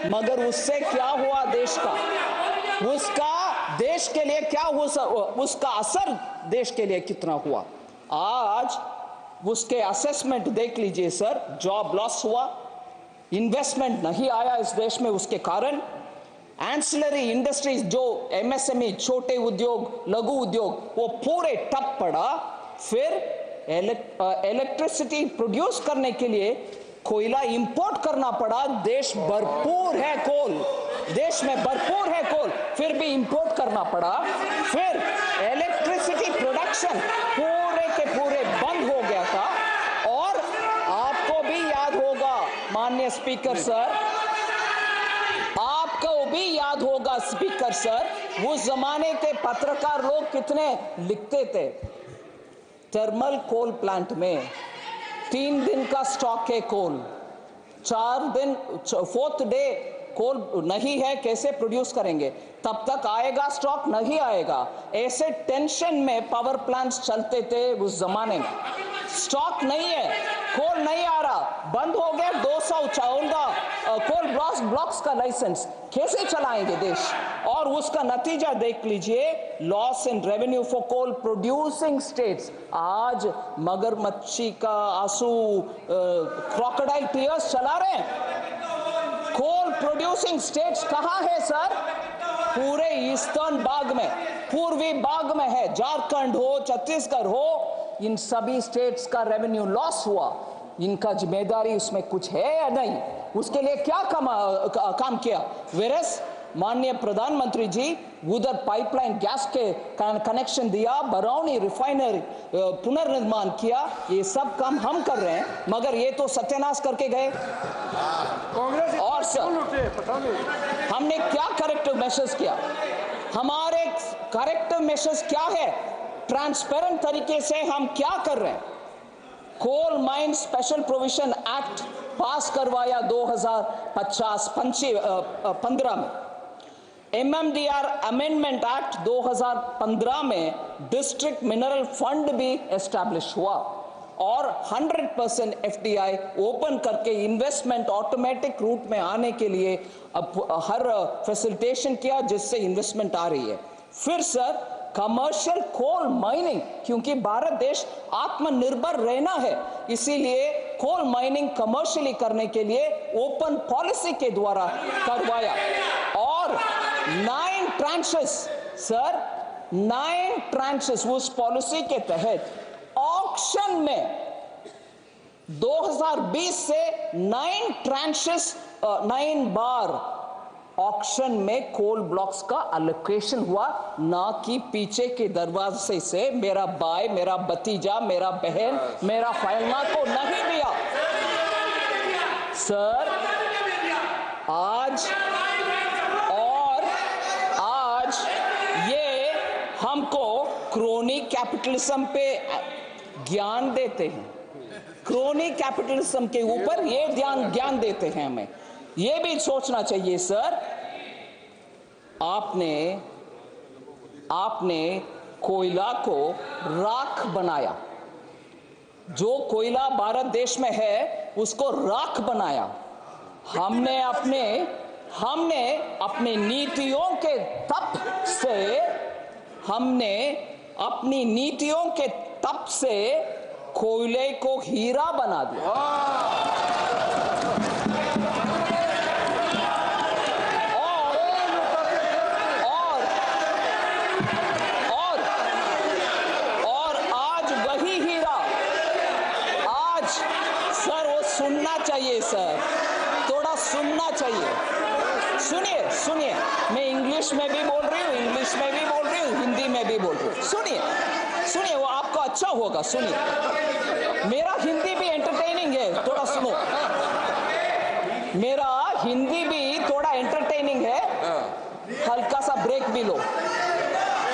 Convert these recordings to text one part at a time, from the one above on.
मगर उससे क्या हुआ देश का, उसका देश के लिए क्या हुआ, उसका असर देश के लिए कितना हुआ। आज उसके असेसमेंट देख लीजिए सर, जॉब लॉस हुआ, इन्वेस्टमेंट नहीं आया इस देश में, उसके कारण एंसिलरी इंडस्ट्रीज जो एमएसएमई, छोटे उद्योग, लघु उद्योग, वो पूरे ठप पड़ा। फिर इलेक्ट्रिसिटी प्रोड्यूस करने के लिए कोयला इंपोर्ट करना पड़ा। देश भरपूर है कोल, देश में भरपूर है कोल, फिर भी इंपोर्ट करना पड़ा। फिर इलेक्ट्रिसिटी प्रोडक्शन पूरे के पूरे बंद हो गया था। और आपको भी याद होगा माननीय स्पीकर सर, आपको भी याद होगा स्पीकर सर, उस जमाने के पत्रकार लोग कितने लिखते थे। थर्मल कोल प्लांट में 3 दिन का स्टॉक है कोल, 4 दिन, 4th डे कोल नहीं है, कैसे प्रोड्यूस करेंगे, तब तक आएगा स्टॉक, नहीं आएगा। ऐसे टेंशन में पावर प्लांट्स चलते थे उस जमाने में। स्टॉक नहीं है, कोल नहीं आ रहा, बंद हो गया 214 कोल ब्लॉक्स का लाइसेंस, कैसे चलाएंगे देश। और उसका नतीजा देख लीजिए, loss in revenue for coal producing states. आज मगरमच्छी का आंसू, क्रोकोडाइल टीयर्स चला रहे हैं। कोल प्रोड्यूसिंग स्टेट्स कहां है सर? पूरे ईस्टर्न भाग में, पूर्वी भाग में है। झारखंड हो, छत्तीसगढ़ हो, इन सभी स्टेट्स का रेवेन्यू लॉस हुआ। इनका जिम्मेदारी उसमें कुछ है या नहीं? उसके लिए क्या काम किया? वेरस माननीय प्रधानमंत्री जी उधर पाइपलाइन गैस के कनेक्शन दिया, बरौनी रिफाइनरी पुनर्निर्माण किया, ये सब काम हम कर रहे हैं, मगर ये तो सत्यानाश करके गए। और सर, हमने क्या करेक्टिव मेजर्स किया? हमारे करेक्टिव मेजर्स क्या है? ट्रांसपेरेंट तरीके से हम क्या कर रहे हैं? Coal mine special provision act pass करवाया 2015 में। MMDR अमेंडमेंट एक्ट 2015 में डिस्ट्रिक्ट मिनरल फंड भी एस्टैब्लिश हुआ और 100% FDI ओपन करके इन्वेस्टमेंट ऑटोमेटिक रूट में आने के लिए अब हर फैसिलिटेशन किया, जिससे इन्वेस्टमेंट आ रही है। फिर सर, कमर्शियल कोल माइनिंग, क्योंकि भारत देश आत्मनिर्भर रहना है, इसीलिए कोल माइनिंग कमर्शियली करने के लिए ओपन पॉलिसी के द्वारा करवाया। और 9 ट्रांचेस सर, 9 ट्रांचेस उस पॉलिसी के तहत ऑक्शन में 2020 से 9 ट्रांचेस, 9 बार ऑक्शन में कोल ब्लॉक्स का एलोकेशन हुआ, ना कि पीछे के दरवाजे से मेरा भाई, मेरा भतीजा, मेरा बहन, मेरा फैलना को नहीं दिया। सर, आज ये हमको क्रोनी कैपिटलिज्म पे ज्ञान देते हैं, क्रोनी कैपिटलिज्म के ऊपर ये ज्ञान देते हैं हमें। ये भी सोचना चाहिए सर, आपने कोयला को राख बनाया, जो कोयला भारत देश में है उसको राख बनाया। हमने अपने नीतियों के तप से, हमने अपनी नीतियों के तप से कोयले को हीरा बना दिया। और आज वही हीरा, आज सर वो सुनना चाहिए सर, थोड़ा सुनना चाहिए। सुनिए, मैं इंग्लिश में भी बोल रही हूँ, हिंदी में भी बोल रही हूँ। सुनिए, वो आपको अच्छा होगा। सुनिए, मेरा हिंदी भी एंटरटेनिंग है, थोड़ा सुनो। मेरा हिंदी भी थोड़ा एंटरटेनिंग है, हल्का सा ब्रेक भी लो।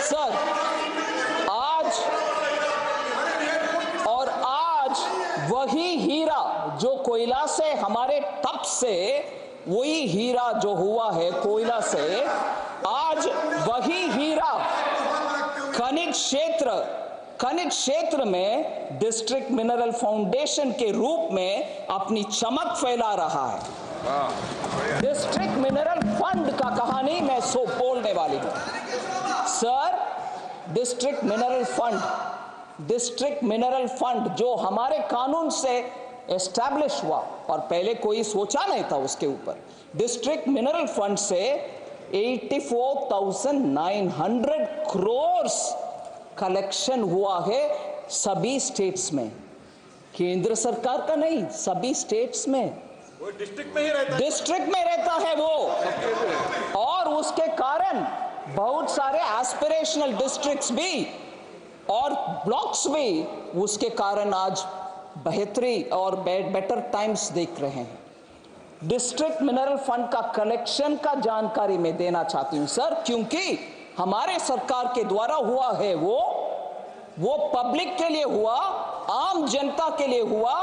सर, आज वही हीरा जो कोयला से, हमारे तप से वही हीरा जो हुआ है कोयला से, आज वही हीरा खनिज क्षेत्र में डिस्ट्रिक्ट मिनरल फाउंडेशन के रूप में अपनी चमक फैला रहा है। डिस्ट्रिक्ट मिनरल फंड का कहानी मैं बोलने वाली हूं। सर, डिस्ट्रिक्ट मिनरल फंड जो हमारे कानून से एस्टैब्लिश हुआ और पहले कोई सोचा नहीं था उसके ऊपर, डिस्ट्रिक्ट मिनरल फंड से 84,900 करोड़ कलेक्शन हुआ है सभी स्टेट्स में। केंद्र सरकार का नहीं, सभी स्टेट्स में। वो डिस्ट्रिक्ट में ही रहता है, डिस्ट्रिक्ट में रहता है वो, और उसके कारण बहुत सारे एस्पिरेशनल डिस्ट्रिक्ट्स भी और ब्लॉक्स भी उसके कारण आज बेहतरी और बेटर टाइम्स देख रहे हैं। डिस्ट्रिक्ट मिनरल फंड का कलेक्शन का जानकारी मैं देना चाहती हूं सर, क्योंकि हमारे सरकार के द्वारा हुआ है वो पब्लिक के लिए हुआ, आम जनता के लिए हुआ,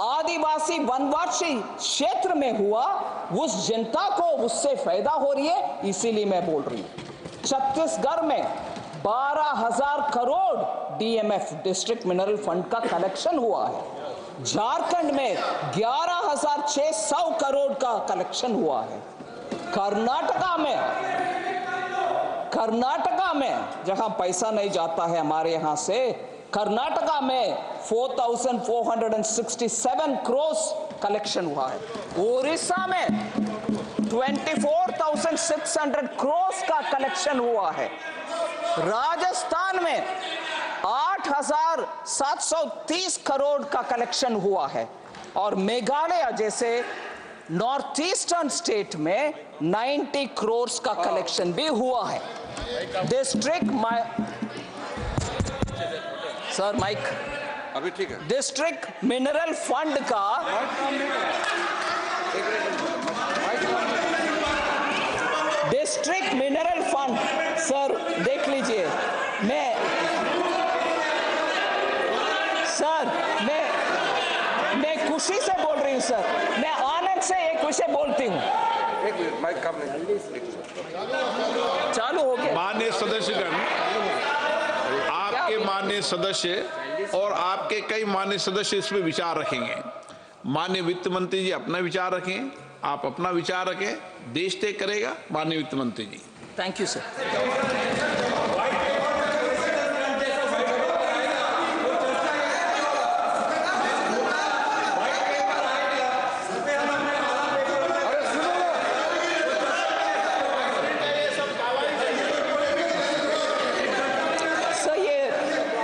आदिवासी वनवासी क्षेत्र में हुआ, उस जनता को उससे फायदा हो रही है, इसीलिए मैं बोल रही हूं। छत्तीसगढ़ में 12,000 crore DMF district mineral fund का कलेक्शन हुआ है। झारखंड में 11,600 करोड़ का कलेक्शन हुआ है। कर्नाटका में जहां पैसा नहीं जाता है हमारे यहां से, कर्नाटका में 4,467 करोड़ कलेक्शन हुआ है। उड़ीसा में 24,600 करोड़ का कलेक्शन हुआ है। राजस्थान में 8,730 करोड़ का कलेक्शन हुआ है, और मेघालय जैसे नॉर्थ ईस्टर्न स्टेट में 90 करोड़ का कलेक्शन भी हुआ है। सर माइक अभी ठीक है। डिस्ट्रिक्ट मिनरल फंड का डिस्ट्रिक्ट मिनरल फंड सर देख लीजिए, मैं खुशी से बोल रही हूं सर, मैं आनंद से एक विषय बोलती हूं। एक मिनट, माइक काम नहीं चालू हो गया। माननीय सदस्यगण, आपके माननीय सदस्य और आपके कई माननीय सदस्य इस पर विचार रखेंगे। माननीय वित्त मंत्री जी अपना विचार रखें, आप अपना विचार रखें, देश तय करेगा माननीय वित्त मंत्री जी। Thank you sir.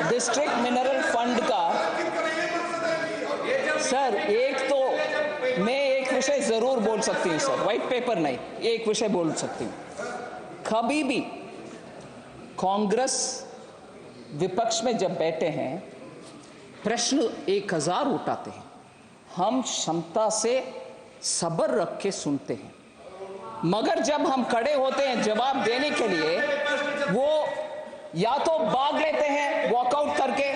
District mineral fund का सर मैं एक विषय जरूर बोल सकती हूँ सर, व्हाइट पेपर नहीं, एक विषय बोल सकती हूँ। कभी भी कांग्रेस विपक्ष में जब बैठे हैं, प्रश्न 1000 उठाते हैं, हम क्षमता से सब्र रख के सुनते हैं, मगर जब हम खड़े होते हैं जवाब देने के लिए, वो या तो भाग लेते हैं वॉकआउट करके,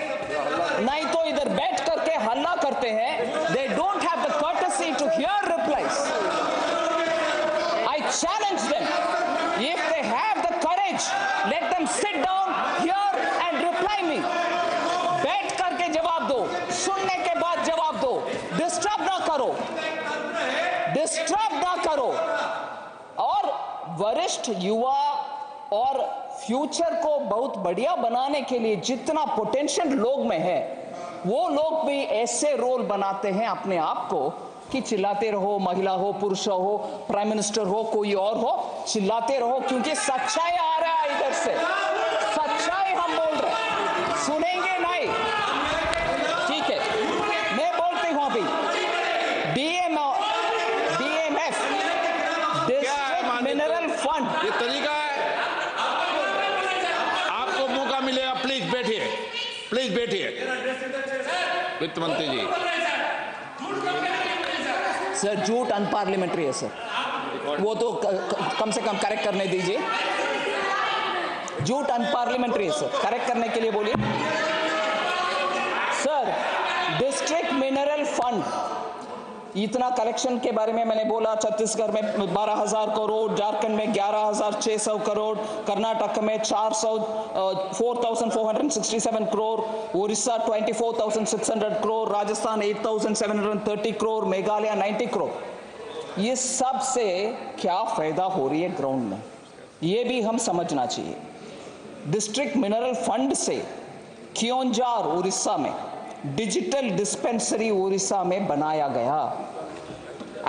नहीं तो इधर बैठ करके हल्ला करते हैं। They don't have the courtesy to hear replies. I challenge them, if they have the courage, let them sit down here and reply me. बैठ करके जवाब दो, सुनने के बाद जवाब दो, डिस्टर्ब ना करो। और वरिष्ठ युवा और फ्यूचर को बहुत बढ़िया बनाने के लिए जितना पोटेंशियल लोग में है, वो लोग भी ऐसे रोल बनाते हैं अपने आप को कि चिल्लाते रहो, महिला हो, पुरुष हो, प्राइम मिनिस्टर हो, कोई और हो, चिल्लाते रहो, क्योंकि सच्चाई आ रहा है इधर से, सच्चाई हम बोल रहे हैं, सुनेंगे नहीं। ठीक है, मैं बोलती हूं अभी डीएमएफ डिस्ट्रिक्ट मिनरल फंड, ये तरीका है, आपको मौका मिलेगा, प्लीज बैठिए, वित्त मंत्री जी। सर झूठ अनपार्लियामेंट्री है सर, वो तो कम से कम करेक्ट करने दीजिए। झूठ अनपार्लियामेंट्री है सर, करेक्ट करने के लिए बोलिए सर। डिस्ट्रिक्ट मिनरल फंड इतना कलेक्शन के बारे में मैंने बोला, छत्तीसगढ़ में 12,000 करोड़, झारखंड में 11,600 करोड़, कर्नाटक में 4,467 करोड़, उड़ीसा 24,600 करोड़, राजस्थान 8,730 करोड़, मेघालय 90 करोड़। ये सब से क्या फायदा हो रही है ग्राउंड में, ये भी हम समझना चाहिए। डिस्ट्रिक्ट मिनरल फंड से क्योंझार उड़ीसा में डिजिटल डिस्पेंसरी उड़ीसा में बनाया गया।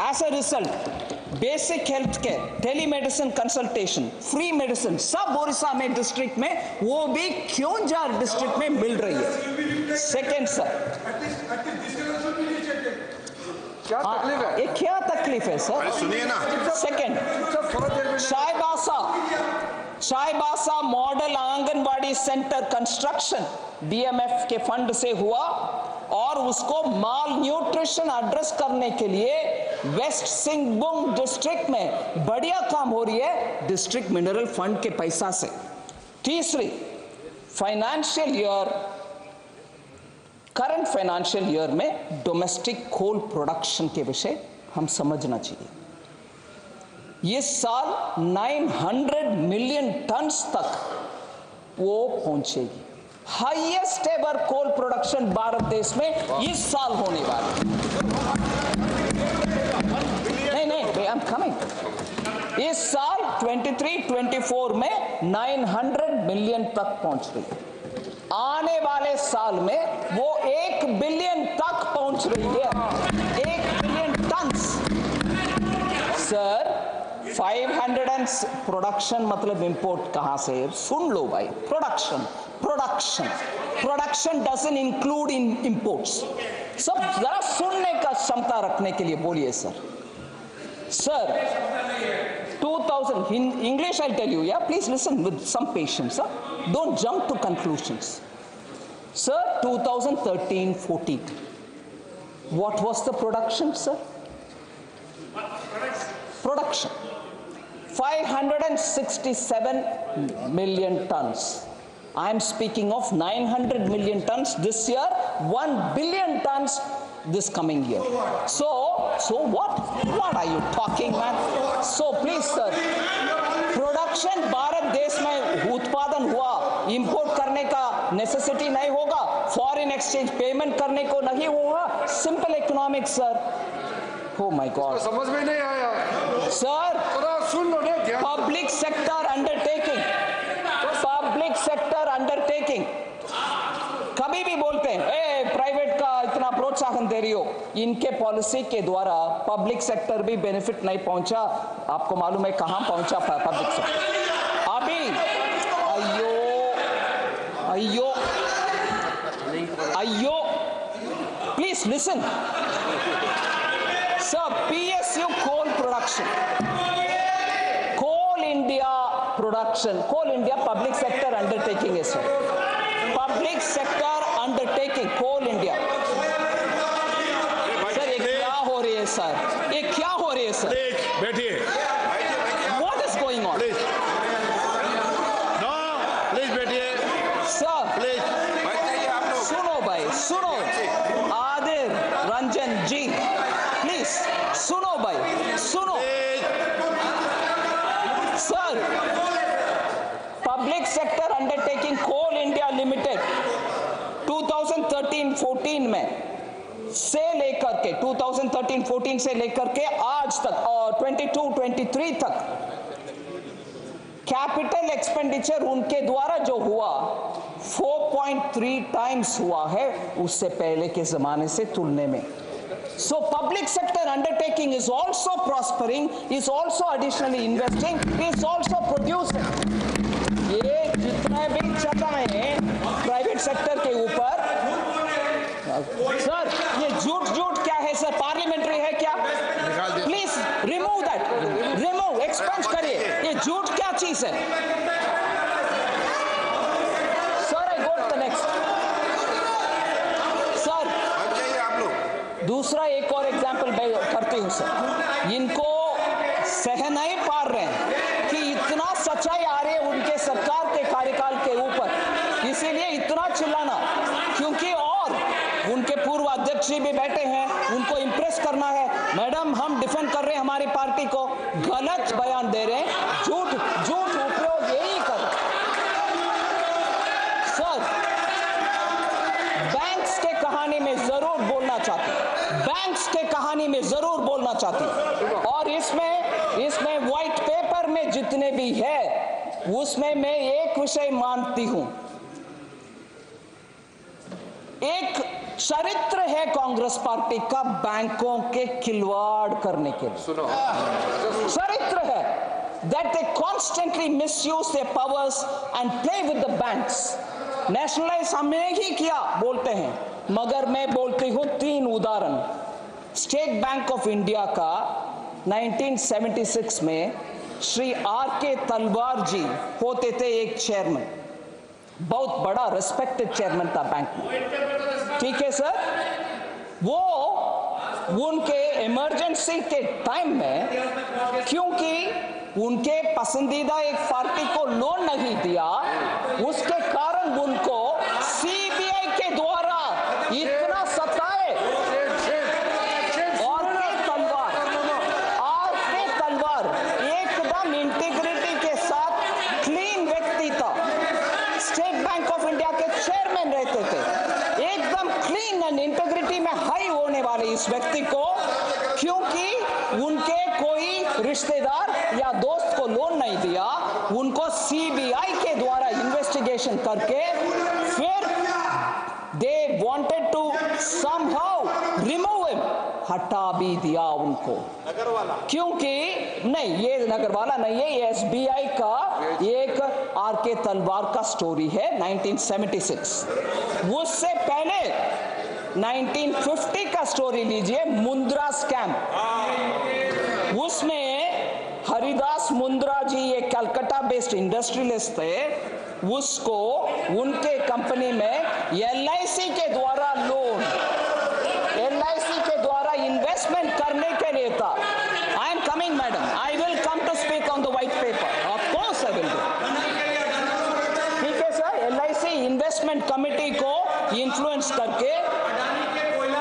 As a result basic health care, telemedicine consultation, free medicine सब उड़ीसा में डिस्ट्रिक्ट में, वो भी क्योंझार डिस्ट्रिक्ट में मिल रही है। सेकेंड सर, क्या तकलीफ है? ये क्या तकलीफ है सर? सुनिए ना। Second, Chaibasa model anganwadi centre construction DMF के फंड से हुआ और उसको माल न्यूट्रिशन एड्रेस करने के लिए वेस्ट सिंहभूम डिस्ट्रिक्ट में बढ़िया काम हो रही है डिस्ट्रिक्ट मिनरल फंड के पैसा से। तीसरी, financial year, current financial year में डोमेस्टिक कोल प्रोडक्शन के विषय हम समझना चाहिए। ये साल 900 मिलियन टन्स तक वो पहुंचेगी। Highest ever coal production Bharat देश में इस साल होने वाला है। नहीं, आई एम कमिंग। इस साल 23-24 में 900 मिलियन तक पहुंच रही है। आने वाले साल में वो 1 बिलियन तक पहुंच रही है। 1 बिलियन टन्स सर। 500 प्रोडक्शन मतलब इंपोर्ट कहां से? सुन लो भाई, production doesn't include in imports. सब जरा सुनने का क्षमता रखने के लिए बोलिए sir. 2000 in English I'll tell you, yeah, please listen with some patience, sir. Don't jump to conclusions. Sir, 2013-14, what was the production, sir? Production 567 million tons. I am speaking of 900 million tons this year, 1 billion tons this coming year. So what are you talking, man? So please sir, production Bharat देश में उत्पादन हुआ, import करने का necessity नहीं होगा, foreign exchange payment करने को नहीं होगा, simple economics sir. Oh my God, समझ में नहीं आया सर। सुन लो ना, पब्लिक सेक्टर अंडरटेकिंग कभी भी बोलते हैं ए प्राइवेट का इतना प्रोत्साहन दे रही हो, इनके पॉलिसी के द्वारा पब्लिक सेक्टर भी बेनिफिट नहीं पहुंचा। आपको मालूम है कहां पहुंचा पब्लिक सेक्टर अभी? अयो please listen sir. PSU coal production, Coal India public sector undertaking है sir. Public sector undertaking Coal India. Sir ये क्या हो रही है सर? ये क्या हो रही है सर? बैठिए। What is going on? Please बैठिए सर। प्लीज। सुनो भाई, सुनो आदिर रंजन जी, प्लीज सुनो भाई, सुनो sir. Public sector undertaking Coal India limited 2013-14 में से लेकर के 2013-14 से लेकर के आज तक और 22-23 तक कैपिटल एक्सपेंडिचर उनके द्वारा जो हुआ 4.3 टाइम्स हुआ है उससे पहले के जमाने से तुलने में। So public sector undertaking is also prospering, is also additionally investing, is also producing. ये जितना भी चल रहा है प्राइवेट सेक्टर के ऊपर, सर ये झूठ क्या है सर? पार्लियामेंट्री है क्या? Please remove that, remove, expense करिए। ये झूठ क्या चीज है sir? I go to the next sir. दूसरा एक और एग्जाम्पल करती हूं सर। इनको सह नहीं पा रहे हैं कि इतना सच्चाई आ रही है उनके सरकार के कार्यकाल के ऊपर, इसीलिए इतना चिल्लाना, क्योंकि और उनके पूर्व अध्यक्ष भी बैठे हैं, उनको इंप्रेस करना है। मैडम हम डिफेंड कर रहे हैं हमारी पार्टी को, गलत बयान दे रहे हैं, झूठ उपयोग यही कर रहे हैं सर। बैंक्स के कहानी में जरूर बोलना चाहती, बैंक्स के कहानी में जरूर बोलना चाहती, और और इसमें व्हाइट पेपर में जितने भी है उसमें मैं एक विषय मानती हूं, एक चरित्र है कांग्रेस पार्टी का बैंकों के खिलवाड़ करने के लिए। सुनो, चरित्र है that they constantly misuse their powers and play with the banks. Nationalise हमने ही किया बोलते हैं, मगर मैं बोलती हूं 3 उदाहरण। स्टेट बैंक ऑफ इंडिया का 1976 में श्री R.K. तलवार जी होते थे एक चेयरमैन, बहुत बड़ा रिस्पेक्टेड चेयरमैन था बैंक में, ठीक है सर। वो उनके इमरजेंसी के टाइम में क्योंकि उनके पसंदीदा एक पार्टी को लोन नहीं दिया, उसके कारण उनको सीबीआई के द्वारा इतना सताए। और के तलवार एकदम इंटीग्रिटी के साथ क्लीन व्यक्ति था, स्टेट बैंक ऑफ इंडिया के चेयरमैन रहते थे, एकदम क्लीन एंड इंटीग्रिटी में हाई होने वाले इस व्यक्ति को क्योंकि उनके कोई रिश्तेदार या दोस्त को लोन नहीं दिया, उनको सीबीआई के द्वारा इन्वेस्टिगेशन करके फिर they wanted to somehow remove him, हटा भी दिया उनको। नगरवाला क्योंकि नहीं, ये नगरवाला नहीं है, ये एसबीआई का एक R.K. तलवार का स्टोरी है 1976। उससे पहले 1950 का स्टोरी लीजिए, मुंद्रा स्कैम। उसमें हरिदास मुंद्रा जी एक कलकत्ता बेस्ड इंडस्ट्रियलिस्ट थे, उसको उनके कंपनी में LIC के द्वारा लोन, LIC के द्वारा इन्वेस्टमेंट करने के लिए था। I am coming madam, I will come to speak on the white paper, of course I will do, ठीक है सर। LIC इन्वेस्टमेंट कमेटी को इन्फ्लुएंस करके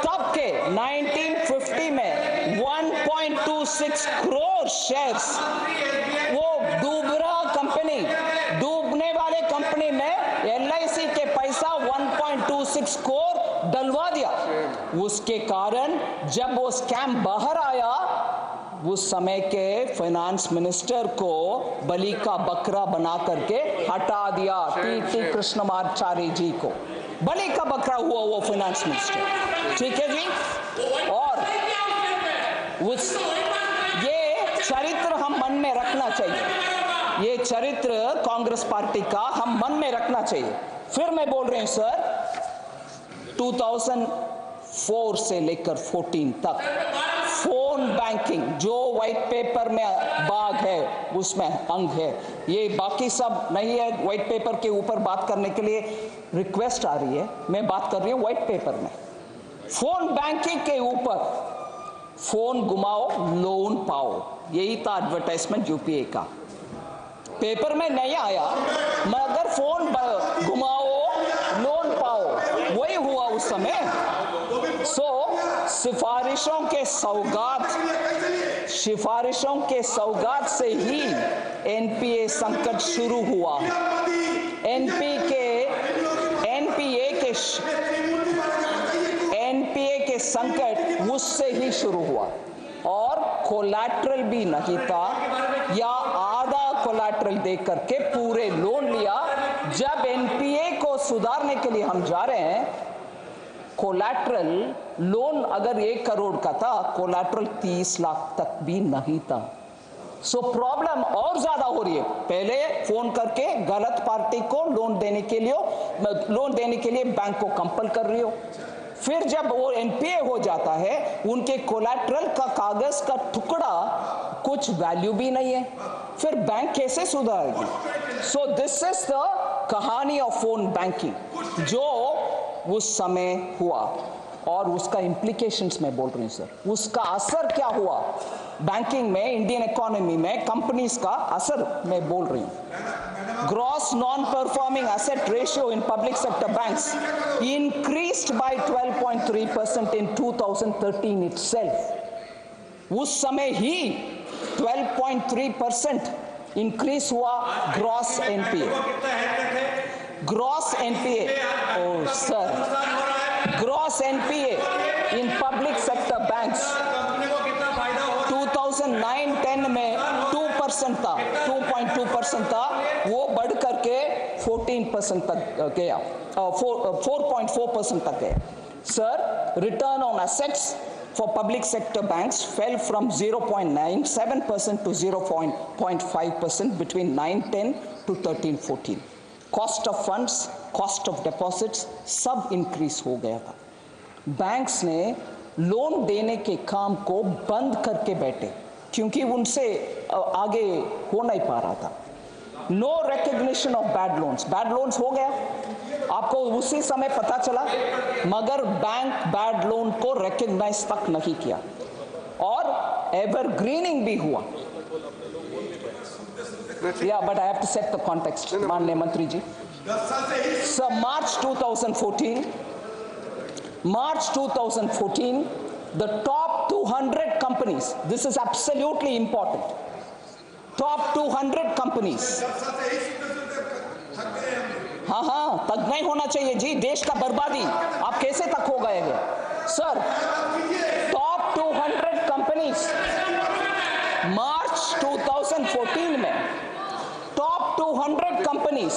तब के 1950 में 1.26 करोड़ शेयर्स, वो डूबने वाले कंपनी में LIC के पैसा 1.26 करोड़ डलवा दिया। उसके कारण जब वो स्कैम बाहर आया, उस समय के फाइनेंस मिनिस्टर को बलि का बकरा बना करके हटा दिया, T.T. कृष्णमाचारी जी को बलि का बकरा हुआ वो फाइनेंस मिनिस्टर, ठीक है जी। और ये चरित्र हम मन में रखना चाहिए, ये चरित्र कांग्रेस पार्टी का हम मन में रखना चाहिए। फिर मैं बोल रही हूं सर, 2004 से लेकर 14 तक फोन बैंकिंग जो व्हाइट पेपर में बाग है उसमें अंग है, ये बाकी सब नहीं है। व्हाइट पेपर के ऊपर बात करने के लिए रिक्वेस्ट आ रही है, मैं बात कर रही हूं व्हाइट पेपर में। फोन बैंकिंग के ऊपर फोन घुमाओ लोन पाओ, यही था एडवर्टाइजमेंट यूपीए का, पेपर में नहीं आया, मगर फोन घुमाओ लोन पाओ वही हुआ उस समय। सिफारिशों के सौगात से ही एनपीए संकट शुरू हुआ। एनपीए के संकट उससे ही शुरू हुआ, और कोलैटरल भी नहीं था या आधा कोलैटरल दे करके पूरे लोन लिया। जब एनपीए को सुधारने के लिए हम जा रहे हैं, कोलैटरल लोन अगर 1 करोड़ का था, कोलैटरल 30 लाख तक भी नहीं था। सो प्रॉब्लम और ज्यादा हो रही है। पहले फोन करके गलत पार्टी को लोन देने के लिए बैंक को कंपल कर रही हो, फिर जब वो एनपीए हो जाता है, उनके कोलैटरल का कागज का टुकड़ा कुछ वैल्यू भी नहीं है, फिर बैंक कैसे सुधारेगी? सो दिस इज द कहानी ऑफ फोन बैंकिंग जो उस समय हुआ, और उसका इम्प्लीकेशंस मैं बोल रही हूँ सर, उसका असर क्या हुआ बैंकिंग में, इंडियन इकोनॉमी में, कंपनीज का असर मैं बोल रही हूँ। Gross non performing asset ratio in public sector banks increased by 12.3% in 2013 itself। उस समय ही 12.3% इंक्रीज हुआ gross NPA. Gross NPA, oh sir, gross NPA in public sector banks 2009 2% था, 2.2% था, वो बढ़ करके 14% तक गया, 4.4% तक गया. Sir, return on assets for public sector banks fell from 0.97% to 0.5% between 9-10 to 13-14. Cost of funds, cost of deposits सब increase हो गया था. बैंक्स ने लोन देने के काम को बंद करके बैठे क्योंकि उनसे आगे हो नहीं पा रहा था. No recognition of bad loans हो गया, आपको उसी समय पता चला, मगर बैंक बैड लोन को रिकग्नाइज तक नहीं किया और एवरग्रीनिंग भी हुआ. या but I have to set the context माननीय मंत्री जी. Sir, March 2014, the top 200 companies, this is absolutely important, top 200 companies, हाँ तक नहीं होना चाहिए जी, देश का बर्बादी, आप कैसे तक हो गए सर. टॉप 200 कंपनीज मार्च 2014 में, top 200 companies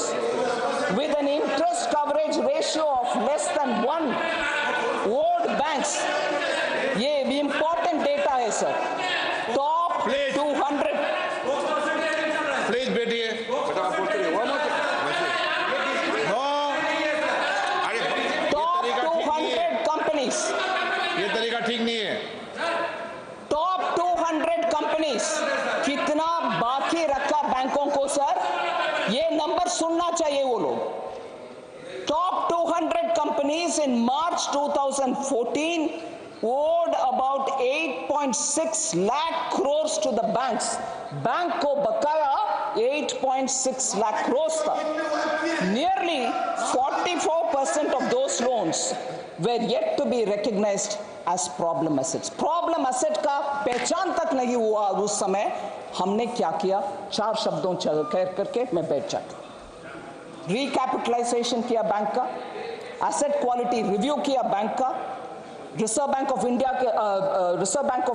with an interest coverage ratio of less than 1 owed banks, ये important data है सर. टॉप 200, प्लीज बैठिए. टॉप 200 कंपनीज, ये तरीका ठीक नहीं है. टॉप 200 कंपनीज कितना बाकी रखा बैंकों को सर, ये नंबर सुनना चाहिए वो लोग. Top 200 companies in March 2014 owed about 8.6 lakh crores to the banks. Bank को बकाया 8.6 lakh crores था. Nearly 44% of those loans were yet to be recognized as problem assets. Problem asset का पहचान तक नहीं हुआ उस समय. हमने क्या किया, 4 शब्दों कह करके मैं बैठ जाता. रिकैपिटलाइजेशन किया बैंक का, एसेट क्वालिटी रिव्यू किया बैंक का, रिजर्व बैंक ऑफ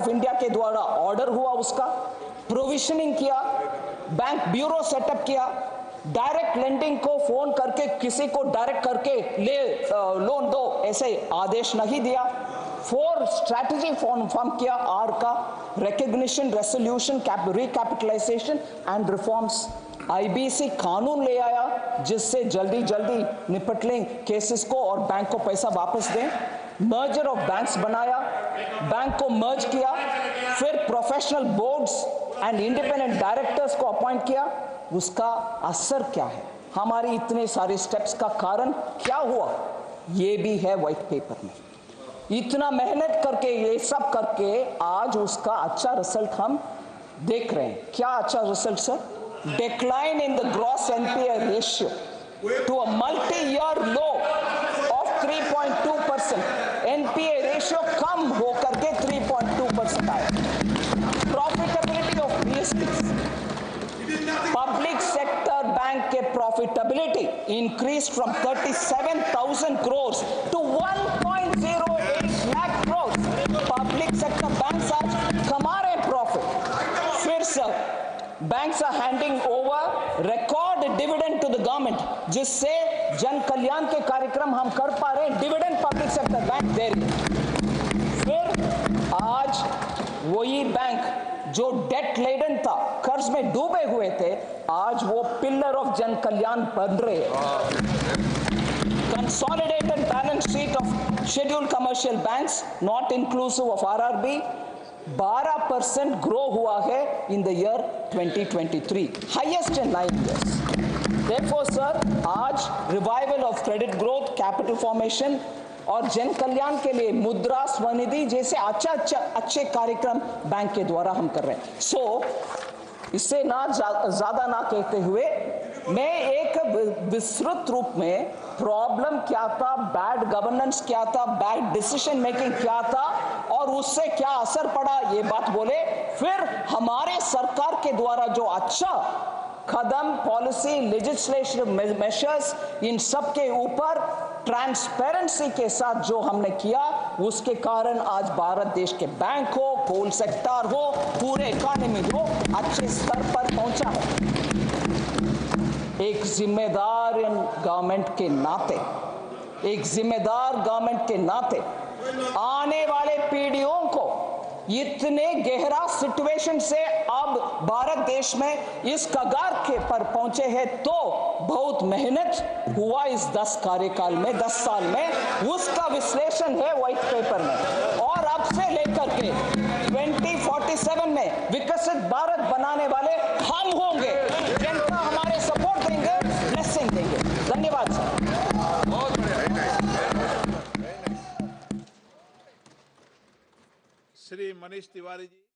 इंडिया के द्वारा ऑर्डर हुआ उसका, प्रोविजनिंग किया, बैंक ब्यूरो सेटअप किया, डायरेक्ट लेंडिंग को फोन करके किसी को डायरेक्ट करके ले लोन दो ऐसे आदेश नहीं दिया. 4 स्ट्रैटेजी फॉर्म किया, आर का recognition, resolution, recapitalisation and reforms. IBC कानून ले आया जिससे जल्दी जल्दी निपट लें केसेस को और बैंक को पैसा वापस दें. मर्जर ऑफ बैंक्स बनाया, बैंक को मर्ज किया, फिर professional boards and independent directors को अपॉइंट किया. उसका असर क्या है, हमारी इतने सारे स्टेप्स का कारण क्या हुआ, ये भी है व्हाइट पेपर में. इतना मेहनत करके ये सब करके आज उसका अच्छा रिजल्ट हम देख रहे हैं. क्या अच्छा result sir? Decline in the gross NPA ratio to a multi-year low of 3.2%. NPA ratio कम होकर के 3.2% आया. Profitability of PSBs, public sector bank के profitability increased from 37,000 crores to 1.08 lakh crores. Public sector banks आज कमा रहे profit. फिर sir banks are handing over record dividend to the government, जिससे जन कल्याण के कार्यक्रम हम कर पा रहे हैं. डिविडेंड पब्लिक सेक्टर बैंक दे रही है. फिर आज वही बैंक जो डेट लेडन था, कर्ज में डूबे हुए थे, आज वो पिलर ऑफ जन कल्याण बन रहे हैं. Consolidated balance sheet of scheduled commercial banks, not inclusive of RRB, 12% grow हुआ है in the year 2023, highest in 9 years. Therefore sir, आज revival of credit growth, capital formation और जन कल्याण के लिए मुद्रा स्वनिधि जैसे अच्छे कार्यक्रम बैंक के द्वारा हम कर रहे हैं. सो इससे ना ज्यादा ना कहते हुए मैं एक विस्तृत रूप में प्रॉब्लम क्या था, बैड गवर्नेंस क्या था, बैड डिसीजन मेकिंग क्या था और उससे क्या असर पड़ा ये बात बोले. फिर हमारे सरकार के द्वारा जो अच्छा कदम, पॉलिसी, लेजिस्लेटिव मेजर्स, इन सब के ऊपर ट्रांसपेरेंसी के साथ जो हमने किया उसके कारण आज भारत देश के बैंक हो, कोल सेक्टर हो, पूरे इकोनॉमी हो अच्छे स्तर पर पहुंचा है। एक जिम्मेदार गवर्नमेंट के नाते, एक जिम्मेदार गवर्नमेंट के नाते आने वाले पीढ़ियों को इतने गहरा सिचुएशन से अब भारत देश में इस कगार के पर पहुंचे हैं, तो बहुत मेहनत हुआ इस 10 कार्यकाल में, 10 साल में, उसका विश्लेषण है व्हाइट पेपर में। और अब से लेकर के 2047 में विकसित भारत बनाने वाले हम होंगे, जनता हमारे सपोर्ट देंगे, ब्लेसिंग देंगे। धन्यवाद सर। बहुत बढ़िया। श्री मनीष तिवारी जी।